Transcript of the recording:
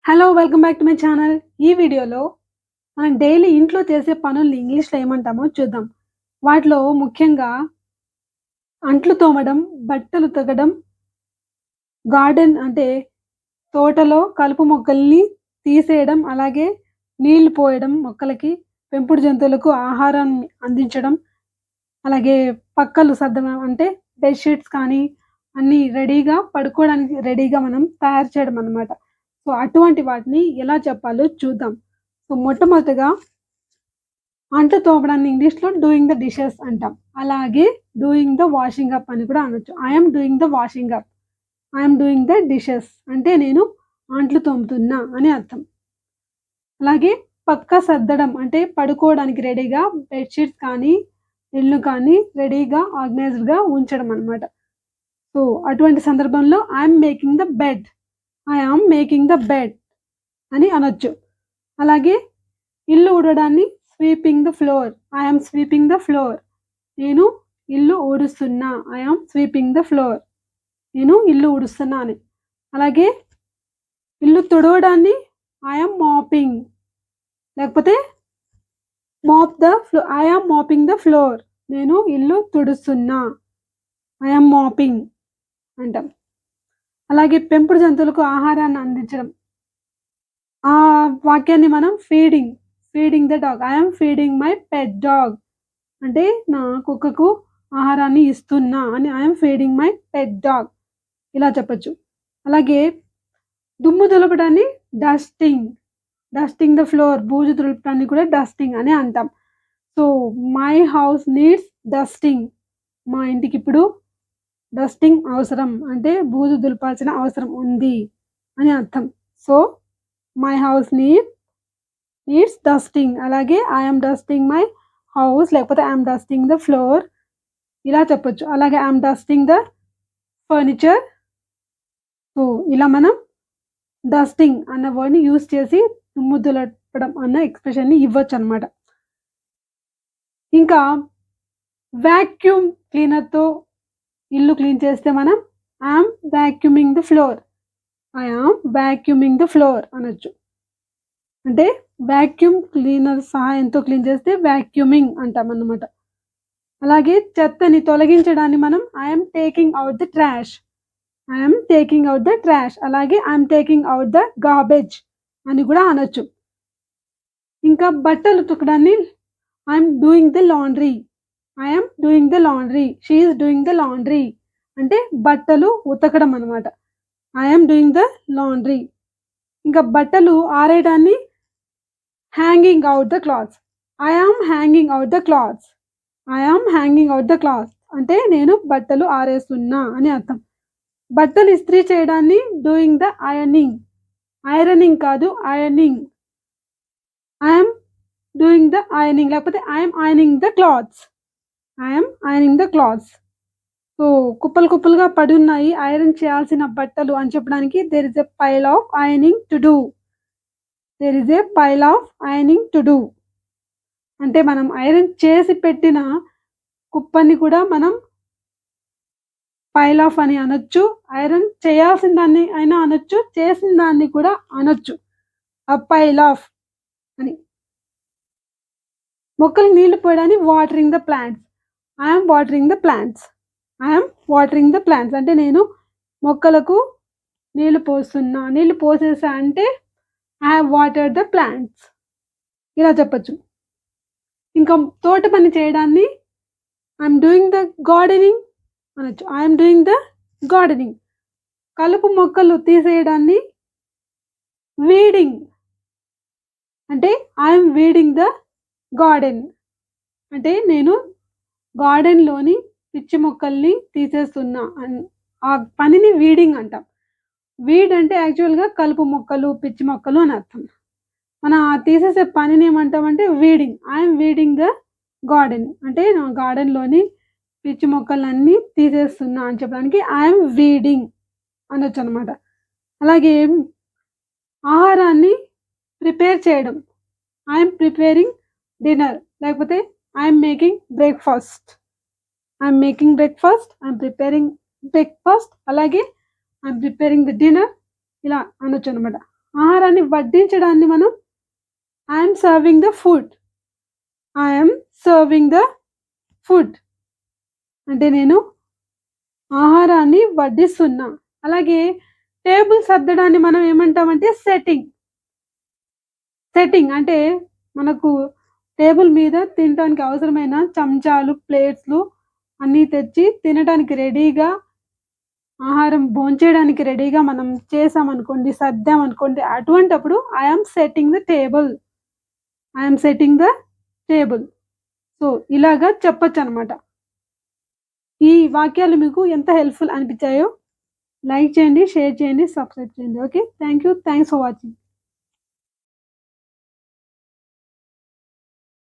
Hello! Welcome back to my channel. ఈ వీడియోలో మనం డైలీ ఇంట్లో చేసే పనుల్ని ఇంగ్లీష్‌లో ఏమంటామో చూద్దాం. వాటిలో ముఖ్యంగా అంట్లు తోమడం, బట్టలు ఉతకడం, గార్డెన్ అంటే తోటలో కలుపు మొక్కల్ని తీసేయడం, అలాగే నీళ్లు పోయడం మొక్కలకి, పెంపుడు జంతువులకు ఆహారం అందించడం, అలాగే పక్కలు సర్దడం అంటే బెడ్ షీట్స్ కానీ అన్నీ రెడీగా పడుకోవడానికి రెడీగా మనం తయారు చేయడం అన్నమాట. సో, అటువంటి వాటిని ఎలా చెప్పాలో చూద్దాం. సో, మొట్టమొదటగా అంట్లు తోమడాన్ని ఇంగ్లీష్‌లో డూయింగ్ ద డిషెస్ అంటాం. అలాగే డూయింగ్ ద వాషింగ్ అప్ అని కూడా అనొచ్చు. I am doing the washing up. I am doing the dishes అంటే నేను అంట్లు తోముతున్నా అని అర్థం. అలాగే పక్క సర్దడం అంటే పడుకోవడానికి రెడీగా బెడ్ షీట్స్ కానీ, ఇల్లు కానీ రెడీగా ఆర్గనైజ్డ్‌గా ఉంచడం అన్నమాట. సో, అటువంటి సందర్భంలో I am making the bed. I am making the bed అని అనొచ్చు. అలాగే ఇల్లు ఊడవడాన్ని sweeping the floor. I am sweeping the floor. నేను ఇల్లు ఊడుస్తున్నా. I am sweeping the floor. నేను ఇల్లు ఊడుస్తున్నా అని. అలాగే ఇల్లు తుడవడాన్ని ఐ యామ్ మాపింగ్. లేకపోతే I am mopping the floor. నేను ఇల్లు తుడుస్తున్నా. ఐ యామ్ మాపింగ్ అంటాం. అలాగే పెంపుడు జంతువులకు ఆహారాన్ని అందించడం. ఆ వాక్యాన్ని మనం feeding the dog. I am feeding my pet dog. అంటే నా కుక్కకు ఆహారాన్ని ఇస్తున్నా అని I am feeding my pet dog ఇలా చెప్పొచ్చు. అలాగే దుమ్ము దులపడాన్ని డస్టింగ్. Dusting the floor. బూజు దులపడాన్ని కూడా డస్టింగ్ అని అంటాం. So, my house needs dusting. మా ఇంటికిప్పుడు డస్టింగ్ అవసరం. అంటే బూజు దులపాల్సిన అవసరం ఉంది అని అర్థం. So, my house needs dusting. అలాగే I am dusting my house లేకపోతే I am dusting the floor ఇలా చెప్పొచ్చు. అలాగే I am dusting the furniture. So, ఇలా మనం డస్టింగ్ అన్న వర్డ్‌ని యూజ్ చేసి దుమ్ము దులపడం అన్న ఎక్స్‌ప్రెషన్‌ని ఇవ్వొచ్చనమాట. ఇంకా వాక్యూమ్ క్లీనర్‌తో ఇల్లు క్లీన్ చేస్తే మనం I am vacuuming the floor. I am vacuuming the floor అనొచ్చు. అంటే వాక్యూమ్ క్లీనర్ సహాయంతో క్లీన్ చేస్తే వాక్యూమింగ్ అంటామన్నమాట. అలాగే చెత్తని తొలగించడాన్ని మనం I am taking out the trash. I am taking out the trash. అలాగే I am taking out the garbage అని కూడా అనొచ్చు. ఇంకా బట్టలు ఉతకడాన్ని I am doing the laundry. I am doing the laundry. She is doing the laundry. అంటే బట్టలు ఉతకడం అన్నమాట. I am doing the laundry. ఇంకా బట్టలు ఆరేయడాన్ని hanging out the clothes. I am hanging out the clothes. I am hanging out the clothes అంటే నేను బట్టలు ఆరేస్తున్నా అని అర్థం. బట్టలు ఇస్త్రీ చేయడాన్ని డూయింగ్ ద ఐరనింగ్. ఐరనింగ్ కాదు ironing. I am doing the ironing లేకపోతే I am ironing the clothes. I am ironing the clothes. So, కుప్పలు కుప్పలుగా పడున్నాయి ఐరన్ చేయాల్సిన బట్టలు అని చెప్పడానికి there is a pile of ironing to do. There is a pile of ironing to do. అంటే మనం ఐరన్ చేసి పెట్టిన కుప్పని కూడా మనం పైల్ ఆఫ్ అని అనొచ్చు. ఐరన్ చేయాల్సిన దాన్ని అయినా అనొచ్చు. చేసిన దాన్ని కూడా అనొచ్చు. ఆ పైల్ ఆఫ్ అని. మొక్కలకు నీళ్లు పోయడాన్ని watering the plants. I am watering the plants. I am watering the plants అంటే నేను మొక్కలకు నీళ్లు పోస్తున్నా. నీళ్లు పోసేసా అంటే I have watered the plants ఇలా చెప్పొచ్చు. ఇంకా తోట పని చేయడాన్ని I am doing the gardening అనొచ్చు. I am doing the gardening. కలుపు మొక్కలు తీసేయడాన్ని వీడింగ్. అంటే I am weeding the garden. అంటే నేను గార్డెన్‌లోని పిచ్చి మొక్కల్ని తీసేస్తున్నా ఆ పనిని వీడింగ్ అంటాం. వీడ్ అంటే యాక్చువల్‌గా కలుపు మొక్కలు, పిచ్చి మొక్కలు అని అర్థం. మనం ఆ తీసేసే పనిని ఏమంటామంటే weeding. I am weeding the garden. అంటే నా గార్డెన్‌లోని పిచ్చి మొక్కలన్నీ తీసేస్తున్నా అని చెప్పడానికి ఐ యామ్ వీడింగ్ అనొచ్చనమాట. అలాగే ఆహారాన్ని ప్రిపేర్ చేయడం. ఐ యామ్ ప్రిపేరింగ్ డిన్నర్ లేకపోతే I am making breakfast. I am making breakfast. I am preparing breakfast. అలాగే I am preparing the dinner ఇలా అనొచ్చనమాట. ఆహారాన్ని వడ్డించడాన్ని మనం I am serving the food. I am serving the food. అంటే నేను ఆహారాన్ని వడ్డిస్తున్నా. అలాగే టేబుల్ సర్దడాన్ని మనం ఏమంటామంటే సెట్టింగ్. సెట్టింగ్ అంటే మనకు టేబుల్ మీద తినటానికి అవసరమైన చెంచాలు, ప్లేట్స్‌లు అన్నీ తెచ్చి తినటానికి రెడీగా ఆహారం భోంచేయడానికి రెడీగా మనం చేశామనుకోండి, సర్దామనుకోండి అటువంటప్పుడు I am setting the table. I am setting the table. So, ఇలాగా చెప్పొచ్చనమాట. ఈ వాక్యాలు మీకు ఎంత హెల్ప్‌ఫుల్ అనిపిచ్చాయో లైక్ చేయండి, షేర్ చేయండి, సబ్స్క్రైబ్ చేయండి. Okay. Thank you. Thanks for watching.